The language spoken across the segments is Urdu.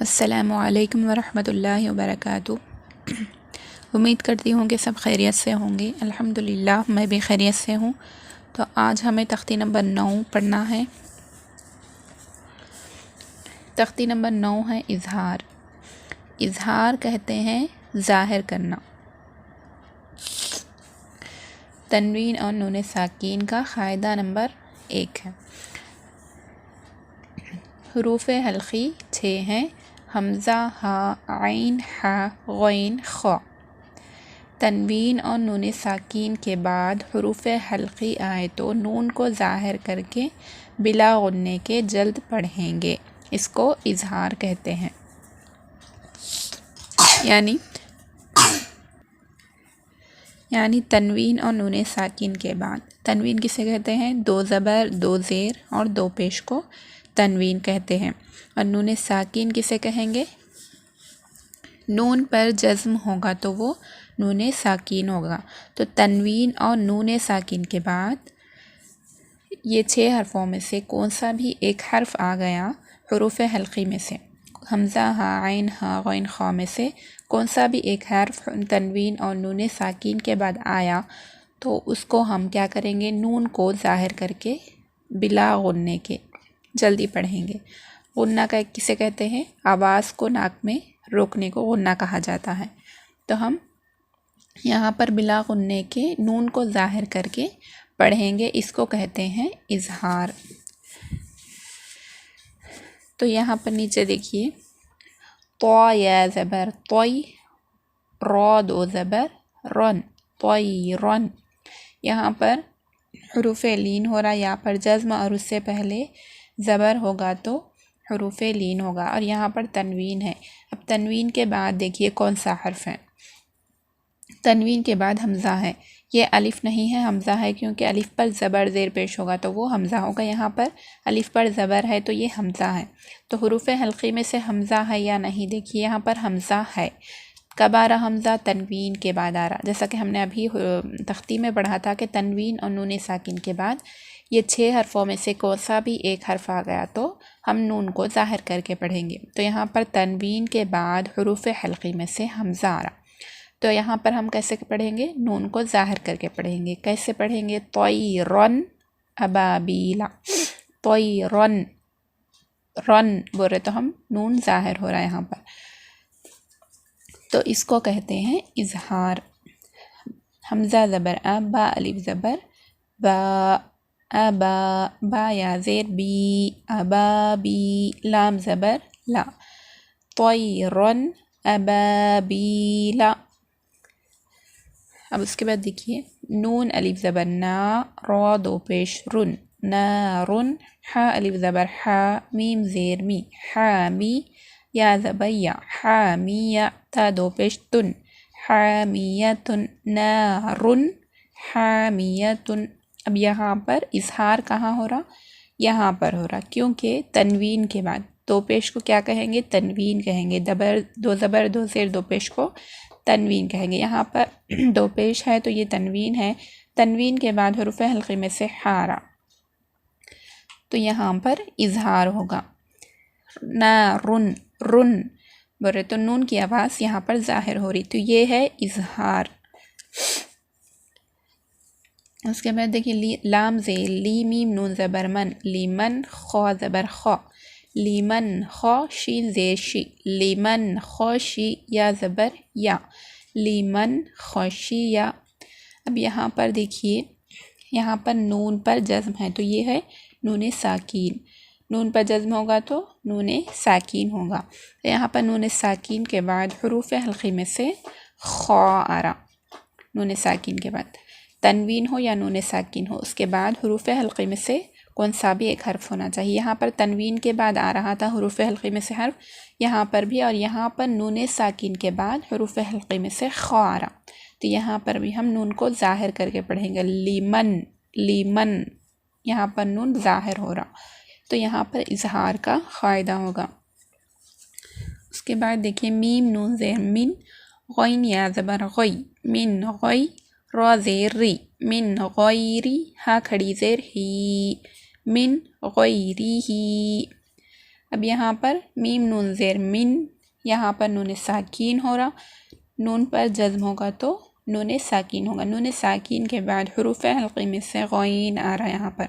السلام علیکم ورحمۃ اللہ وبرکاتہ۔ امید کرتی ہوں کہ سب خیریت سے ہوں گے۔ الحمدللہ میں بھی خیریت سے ہوں۔ تو آج ہمیں تختی نمبر 9 پڑھنا ہے۔ تختی نمبر 9 ہے اظہار۔ اظہار کہتے ہیں ظاہر کرنا۔ تنوین اور نون ساکین کا قاعدہ نمبر 1 ہے۔ حروف حلقی 6 ہیں: حمزہ، ہا، عین، حا، غین، خا۔ تنوین اور نون ساکین کے بعد حروف حلقی آئے تو نون کو ظاہر کر کے بلا غننے کے جلد پڑھیں گے، اس کو اظہار کہتے ہیں۔ یعنی تنوین اور نون ساکین کے بعد، تنوین کسے کہتے ہیں؟ 2 زبر، 2 زیر اور 2 پیش کو تنوین کہتے ہیں۔ اور نون ساکین کسے کہیں گے؟ نون پر جزم ہوگا تو وہ نون ساکین ہوگا۔ تو تنوین اور نون ساکین کے بعد یہ 6 حرفوں میں سے کون سا بھی ایک حرف آ گیا حروف حلقی میں سے، حمزہ، ہا، عین، ہا، غین، خا میں سے کون سا بھی ایک حرف تنوین اور نون ساکین کے بعد آیا تو اس کو ہم کیا کریں گے؟ نون کو ظاہر کر کے بلا غننے کے جلدی پڑھیں گے۔ غنہ کا کسے کہتے ہیں؟ آواز کو ناک میں روکنے کو غنہ کہا جاتا ہے۔ تو ہم یہاں پر بلا غننے کے نون کو ظاہر کر کے پڑھیں گے، اس کو کہتے ہیں اظہار۔ تو یہاں پر نیچے دیکھیے، تو یا زبر توئی، را 2 زبر رن، توئی رن۔ یہاں پر حروف لین ہو رہا، یہاں پر جزم اور اس سے پہلے زبر ہوگا تو حروف لین ہوگا، اور یہاں پر تنوین ہے۔ اب تنوین کے بعد دیکھیے کون سا حرف ہے۔ تنوین کے بعد حمزہ ہے، یہ الف نہیں ہے، حمزہ ہے، کیونکہ الف پر زبر زیر پیش ہوگا تو وہ حمزہ ہوگا۔ یہاں پر الف پر زبر ہے تو یہ حمزہ ہے۔ تو حروف حلقی میں سے حمزہ ہے یا نہیں؟ دیکھیے یہاں پر حمزہ ہے۔ کب آ رہا حمزہ؟ تنوین کے بعد آ رہا، جیسا کہ ہم نے ابھی تختی میں پڑھا تھا کہ تنوین اور نون ساکن کے بعد یہ 6 حرفوں میں سے کون سا بھی ایک حرف آ گیا تو ہم نون کو ظاہر کر کے پڑھیں گے۔ تو یہاں پر تنوین کے بعد حروف حلقی میں سے حمزہ آ رہا، تو یہاں پر ہم کیسے پڑھیں گے؟ نون کو ظاہر کر کے پڑھیں گے۔ کیسے پڑھیں گے؟ طیرن ابابیلا، طیرن، رن بول رہے تو ہم نون ظاہر ہو رہا ہے یہاں پر، تو اس کو کہتے ہیں اظہار۔ حمزہ زبر ا، با الف زبر با، ابا، با یا زیر بی، ابابی، لام زبر لا، طیرن ابابیلا۔ اب اس کے بعد دیکھیے، نون الف زبر نا، را 2 پیش رن، نارن، حا الف زبر حا، میم زیر می، حامی، یا زبر یا، حامیہ، تا 2 پیش تن، حامیتن، نارن، حامیتن۔ اب یہاں پر اظہار کہاں ہو رہا؟ یہاں پر ہو رہا، کیونکہ تنوین کے بعد 2 پیش کو کیا کہیں گے؟ تنوین کہیں گے۔ 2 زبر 2 زیر 2 پیش کو تنوین کہیں گے۔ یہاں پر 2 پیش ہے تو یہ تنوین ہے، تنوین کے بعد حروف حلقی میں سے حارا، تو یہاں پر اظہار ہوگا۔ نارن، رن بولے تو نون کی آواز یہاں پر ظاہر ہو رہی، تو یہ ہے اظہار۔ اس کے بعد دیکھیے، لام زیر لی، میم نون زبر من، لیمن، خا زبر خا، لیمن، خا، شین زیر شی، لیمن خوشی، یا زبر یا، لیمن خوشیہ۔ اب یہاں پر دیکھیے، یہاں پر نون پر جزم ہے تو یہ ہے نون ساکین، نون پر جزم ہوگا تو نون ساکین ہوگا۔ تو یہاں پر نون ساکین کے بعد حروف حلقی میں سے خا آ رہا، نون ساکین کے بعد تنوین ہو یا نون ساکین ہو، اس کے بعد حروف حلقی میں سے کون سا بھی ایک حرف ہونا چاہیے۔ یہاں پر تنوین کے بعد آ رہا تھا حروف حلقی میں سے حرف، یہاں پر بھی، اور یہاں پر نون ساکین کے بعد حروف حلقی میں سے خا آ رہا، تو یہاں پر بھی ہم نون کو ظاہر کر کے پڑھیں گے۔ لیمن، لیمن، یہاں پر نون ظاہر ہو رہا، تو یہاں پر اظہار کا قاعدہ ہوگا۔ اس کے بعد دیکھیے، میم نون زیر من، غین یا زبر غی، من غی، را زیر ری، من غیری، ہا کھڑی زیر ہی، من غیری ہی۔ اب یہاں پر میم نون زیر من، یہاں پر نون ساکین ہو رہا، نون پر جزم ہوگا تو نون ساکین ہوگا، نون ساکین کے بعد حروف حلقی میں سے غین آ رہا ہے، یہاں پر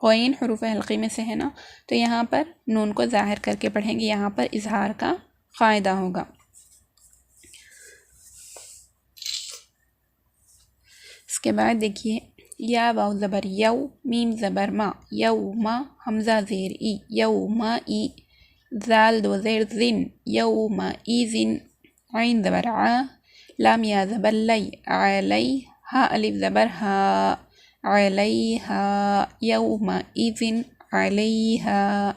غین حروف حلقی میں سے ہے نا، تو یہاں پر نون کو ظاہر کر کے پڑھیں گے، یہاں پر اظہار کا قاعدہ ہوگا۔ اس کے بعد دیکھیے یا واو زبر یو، میم زبر ما، یوما، حمزہ زیر ای، یوما ای، زال دو زیر زن، یوما ایزن، عین زبر ع، لام یا زبر لی، علی، ہا الف زبر ہا، علیہا، یوما ایزن، علیہا۔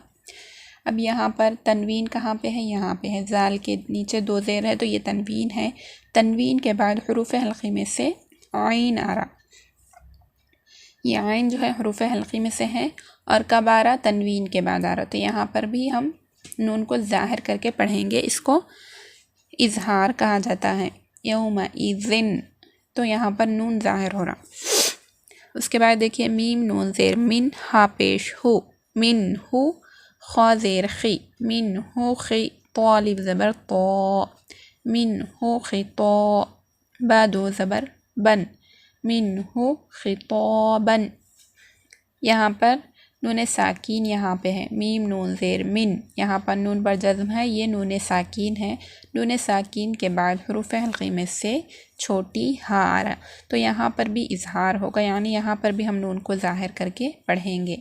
اب یہاں پر تنوین کہاں پہ ہے؟ یہاں پہ ہے، زال کے نیچے دو زیر ہے تو یہ تنوین ہے، تنوین کے بعد حروف حلقی میں سے عین آ رہا، یہ عین جو ہے حروف حلقی میں سے ہے، اور کب آ رہا؟ تنوین کے بعد آ رہا، تو یہاں پر بھی ہم نون کو ظاہر کر کے پڑھیں گے، اس کو اظہار کہا جاتا ہے، یوم ایذن، تو یہاں پر نون ظاہر ہو رہا۔ اس کے بعد دیکھیے میم نون زیر من، ہا پیش ہو، من ہو، خا زیر خی، من ہو خی، تو الف زبر تو، من ہو خطا، با دو زبر بن، من ہو خطابن، یہاں پر نون ساکین یہاں پہ ہے، میم نون زیر من، یہاں پر نون پر جزم ہے، یہ نون ساکین ہے، نون ساکین کے بعد حروف حلقی میں سے چھوٹی ہا آ رہا، تو یہاں پر بھی اظہار ہوگا، یعنی یہاں پر بھی ہم نون کو ظاہر کر کے پڑھیں گے۔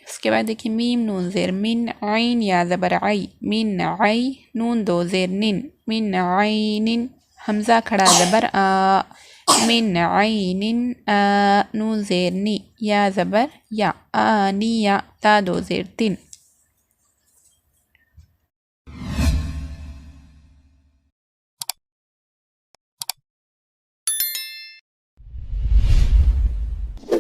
اس کے بعد دیکھیں میم نون زیر من، عین یا زبر عی، من عی، نون دو زیر نن، من عین، حمزہ کھڑا زبر آ، من عین آ، نون زیر نی، یا زبر یا، آنیا، تا دو زیر تن،